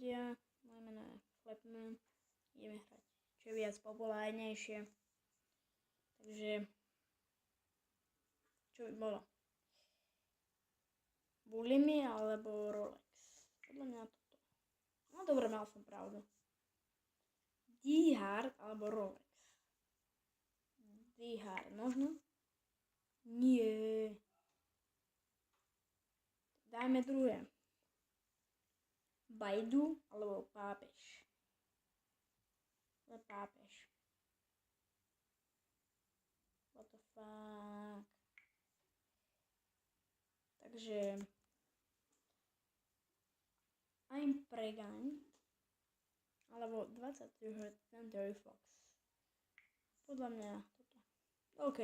ľudia, moje meno je Flapman, ideme hrať čo je viac populárnejšie. Takže, čo by bolo? Bulimi alebo Rolex? Podľa mňa toto. No dobre, mal som pravdu. D-Hard alebo Rolex? D-Hard, možno? Nie. Dajme druhé. Baidu alebo pápež? Pápež. What the fuck? Takže I'm pregnant alebo 23rd Century Fox. Podľa mňa toto. OK.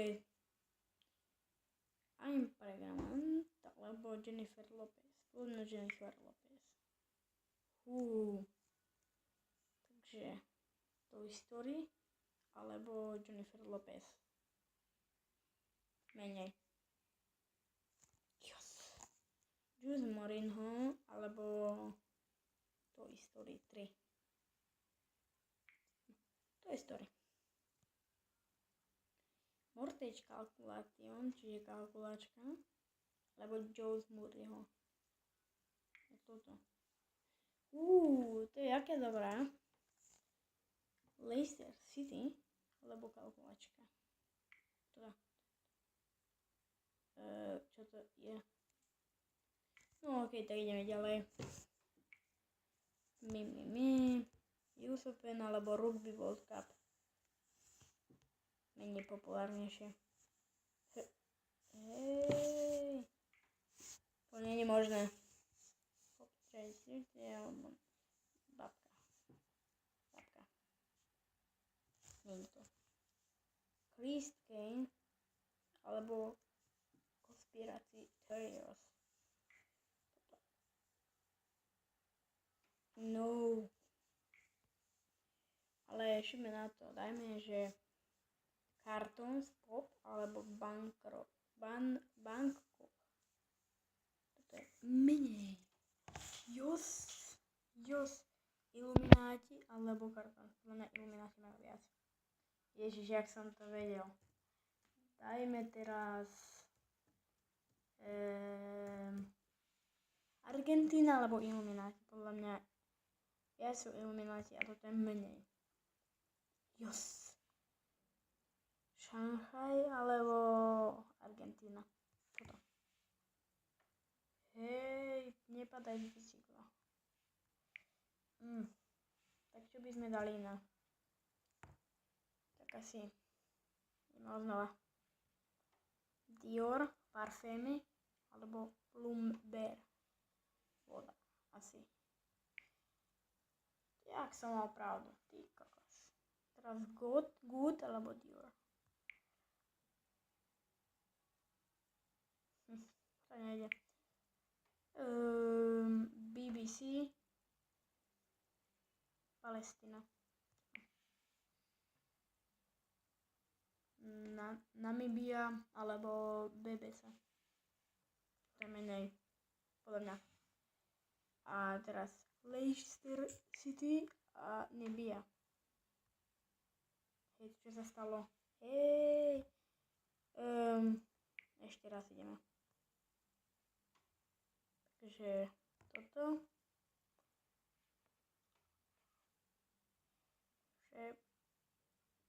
I'm pregnant alebo Jennifer Lopez. Podľa mňa Jennifer Lopez. Takže Toy Story alebo Jennifer Lopez. Menej. Yes. Jose Mourinho alebo Toy Story 3. Toy Story. Mortgage Calculation, čiže kalkulačka, alebo Jose Mourinho. Toto. To je aké dobré. Leicester City, alebo kalkulačka. Toto. Čo to je? No ok, tak ideme ďalej. US Open alebo Rugby World Cup. Menej populárnejšie. Hej. To nie je možné. Babka. Nie je to. Chris Kane alebo Conspiracy Theories. No. Ale šime na to. Dajme, že Cartoons Pop alebo Bangkok. Toto je menej. Jos. Illuminati alebo Cartoons. Podľa mňa Illuminati majú viac. Ježiš, jak som to vedel. Dajme teraz Argentína alebo Illuminati. Podľa mňa ja sú Illuminati a toto je menej. Jos. Šanghaj alebo Argentína. Toto. Hej, nepadaj z bicykla. Tak čo by sme dali na? Tak asi ideme znova. Dior, parfémy alebo Plumber. Voda. Asi. Jak som mal pravdu, ty kokos. Teraz Good alebo Dior. To nejde. BBC Palestina. Namibia alebo BBC. To je menej. Podľa mňa. A teraz Leicester City a Libya. Hej, čo sa stalo? Hej. Ešte raz ideme. Takže toto.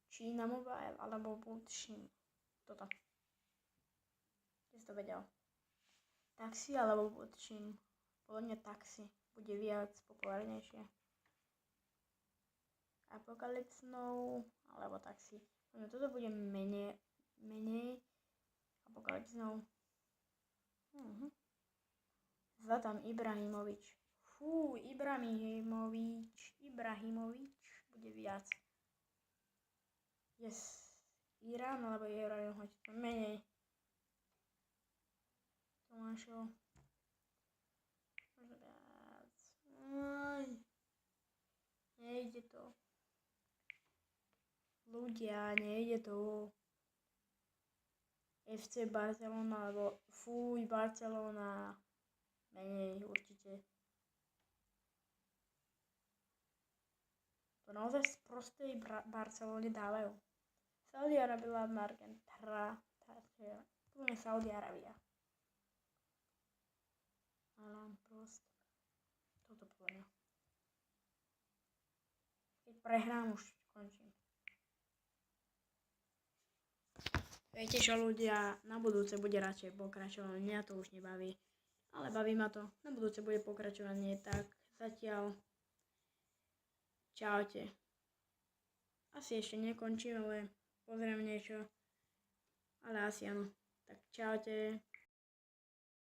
Čína Mobile alebo Bullshin. Toto. Kde si to vedel? Taxi alebo Bullshin. Podľa mňa taxi bude viac populárnejšie. Apocalypse Now alebo taxi. Toto bude menej Apocalypse Now. Zlatan Ibrahimovič. Ibrahimovič bude viac. Yes. Irán alebo Irán, hoď to menej. Tomášov. Možno viac. Nejde to. Ľudia, nejde to. FC Barcelona alebo Barcelona. Menej určite. To naozaj z prostej Barcelony dávajú. Saudi Arabia, Argentina, úplne Saudi Arabia. Ale proste, toto podľa mňa. Keď prehrám, už končím. Viete čo, ľudia, na budúce bude radšej pokračovanie, mňa to už nebaví. Ale baví ma to, na budúce bude pokračovanie, tak zatiaľ čaute. Asi ešte nekončím, ale pozriem niečo, ale asi áno. Tak čaute.